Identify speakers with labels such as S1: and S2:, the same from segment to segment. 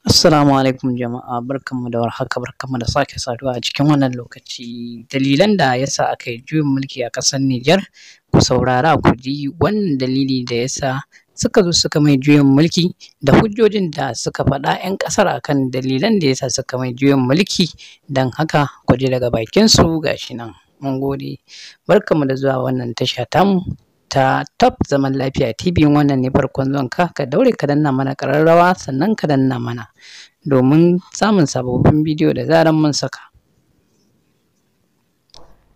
S1: Assalamu alaikum jama'a, barkanmu da warhaka, barkanmu da sake saduwa a cikin wannan lokaci. Dalilan da yasa aka yi juyin mulki a ƙasar Niger, ku saurara ku ji wannan dalili da yasa suka zo suka mai juyin mulki da hujjojin da suka faɗa 'yan ƙasar akan dalilan da yasa suka mai juyin mulki. Don haka ku ji daga bakinsu gashi nan. Mun gode. Barkanmu da zuwa wannan tasha tamu ta Top Zaman Lafiya TV. Wannan ne farkon zuwanka, ka daure ka danna mana ƙararrawa sannan ka danna mana domin samun sababbin bidiyo da zaran mun saka.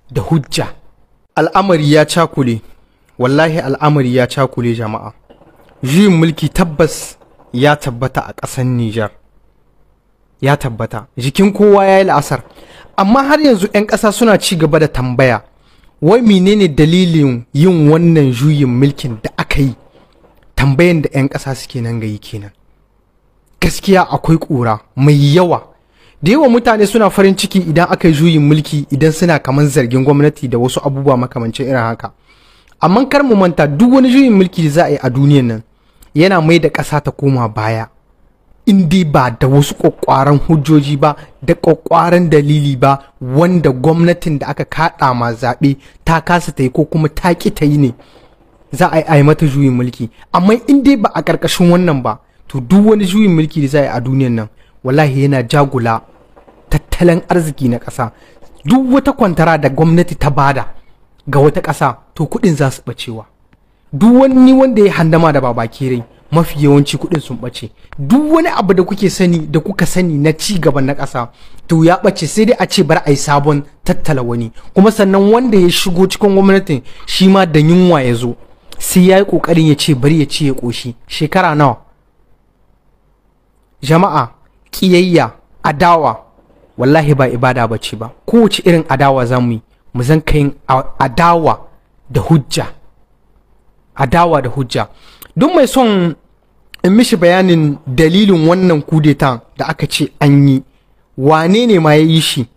S2: Da hujja al'amari ya cakule, wallahi al'amari ya cakule jama'a. Juyin mulki tabbas ya tabbata a ƙasar Niger, ya tabbata, jikin kowa ya yi la'asar, amma har yanzu 'yan ƙasa suna ci gaba da tambaya, wai menene dalilin yin wannan juyin mulkin da aka yi? Tambayan da 'yan ƙasa suke nan gayi kenan. Gaskiya akwai ƙura mai yawa, da yawa mutane suna farin ciki idan aka yi juyin mulki, idan suna kaman zargin gwamnati da wasu abubuwa makamancin irin haka. Amma kar mu manta, duk wani juyin mulki da za a yi a duniyan nan yana mai da ƙasa ta koma baya, in dai ba da wasu ƙwaƙwaran hujjoji ba, da ƙwaƙwaran dalili ba, wanda gwamnatin da aka kaɗa ma zaɓe ta kasa ta yi ko kuma ta ƙi ta yi ne za a yi mata juyin mulki. Amma in dai ba a ƙarƙashin wannan ba, to duk wani juyin mulki da za a yi a duniyan nan wallahi yana jagula tattalin arziki na ƙasa. Duk wata kwantara da gwamnati ta bada ga wata ƙasa, to kuɗin za su ɓacewa. Duk wani wanda ya handama da babakere, mafi yawanci kuɗin sun ɓace. Duk wani abu da kuke sani da kuka sani na ci gaban na ƙasa, to ya ɓace, sai dai a ce bar a yi sabon tattala wani. Kuma sannan wanda ya shigo cikin gwamnatin shi ma da yunwa ya zo, sai ya yi ƙoƙarin ya ce bari ya ci ya ƙoshi. Shekara nawa jama'a? Ƙiyayya, adawa, wallahi ba ibada ba ce ba. Kowace irin adawa za mu yi, mu zan kai adawa da hujja, adawa da hujja. Duk mai son in mishi bayanin dalilin wannan kudeta da aka ce an yi, wane ne ma ya yi shi,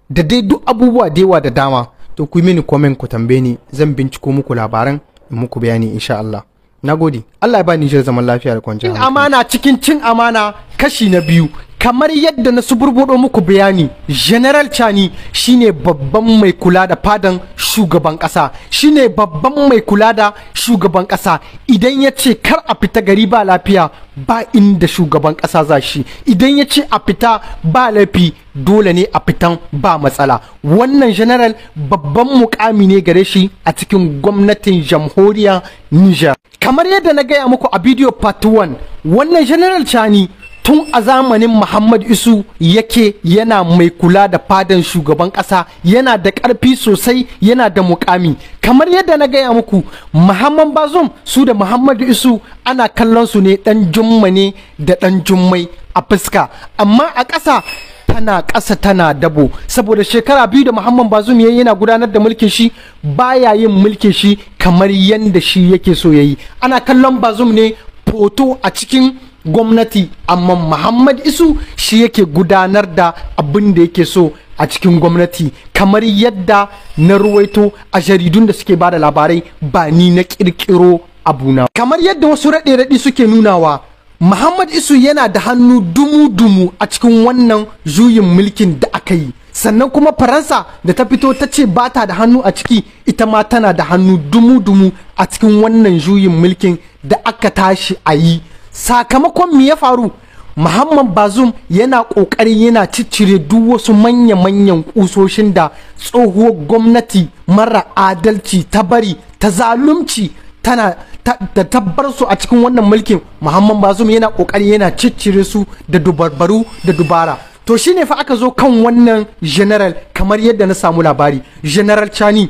S2: da dai duk abubuwa da yawa da dama, to ku yi mini comment ku tambaye ni, zan binciko muku labaran in muku bayani insha Allah. Nagode. Allah ya ba Niger zaman lafiya da kwanciyar hankali. Cin amana cikin cin amana kashi na biyu. Kamar yadda na suburbuɗo muku bayani, General Chani shine babban mai kula da fadan shugaban ƙasa, shine babban mai kula da shugaban ƙasa. Idan ya ce kar a fita gari ba lafiya, ba inda shugaban ƙasa za shi. Idan ya ce a fita ba laifi, dole ne a fitan ba matsala. Wannan general babban mukami ne gare shi a cikin gwamnatin jamhuriyar Niger. Kamar yadda na gaya muku a bidiyo part 1, wannan General Chani tun a zamanin Muhammad Isu yake yana mai kula da fadan shugaban ƙasa, yana da ƙarfi sosai, yana da mukami. Kamar yadda na gaya muku, Muhammad Bazum su da Muhammad Isu ana kallon su ne ɗan jumma ne da ɗan jummai a fuska, amma a ƙasa tana ƙasa tana dabo, saboda shekara 2 da Muhammad Bazum yayi yana gudanar da mulkin shi, baya yin mulkin shi kamar yanda shi yake so yayi. Ana kallon Bazum ne foto a cikin gwamnati, amma Muhammad Isu shi yake gudanar da abin da yake so a cikin gwamnati, kamar yadda na ruwaito a jaridun da suke bada labarai, ba ni na kirkiro abuna. Kamar yadda wasu raɗe-raɗi suke nunawa, Muhammad Isu yana da hannu dumu-dumu a cikin wannan juyin mulkin da aka yi. Sannan kuma Faransa da ta fito ta ce ba ta da hannu a ciki, ita ma tana da hannu dumu-dumu a cikin wannan juyin mulkin da aka tashi a yi. Sakamakon me ya faru? Muhammad Bazum yana ƙoƙari yana ciccire duk wasu manya-manyan ƙusoshin da tsohuwar gwamnati mara adalci ta bari, ta zalunci tana da tabbar su a cikin wannan mulkin. Muhammad Bazum yana ƙoƙari yana ciccire su da dubarbaru da dubara. To shine fa aka zo kan wannan general, kamar yadda na samu labari, General Chani.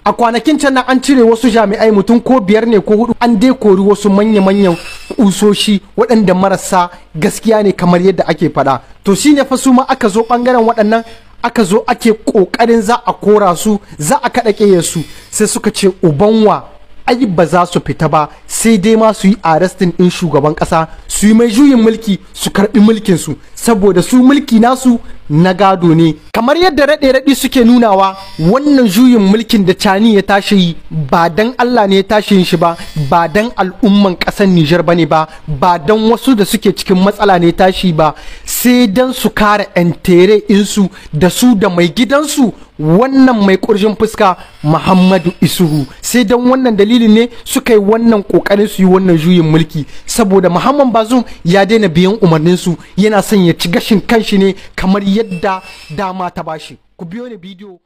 S2: A kwanakin can an cire wasu jami'ai mutum ko 5 ne ko 4, an dai kori wasu manya-manyan kusoshi waɗanda marasa gaskiya ne kamar yadda ake faɗa. To shine fa su ma aka zo ɓangaren waɗannan, aka zo ake ƙoƙarin za a kora su, za a kaɗa ƙeyar su, sai suka ce ubanwa ai ba za su fita ba, sai dai ma su yi arrestin ɗin shugaban ƙasa, su yi mai juyin mulki, su karɓi mulkin su. saboda su mulki nasu na gado ne. Kamar yadda raɗe-raɗi suke nunawa, wannan juyin mulkin da Cani ya tashi yi ba dan Allah ne ya tashi yin shi ba, ba dan al'umman ƙasar Nijar ba ne ba dan wasu da suke cikin matsala ne ya tashi ba, sai dan su kare entere insu da su da mai gidansu wannan mai ƙurjin fuska Muhammadu Isuhu. Sai dan wannan dalilin ne suka yi wannan ƙoƙarin su yi wannan juyin mulki, saboda Muhammad Bazum ya daina biyan umarninsu, yana son ya ci gashin kanshi ne kamar yadda dama ta bashi. Ku biyo ni bidiyo.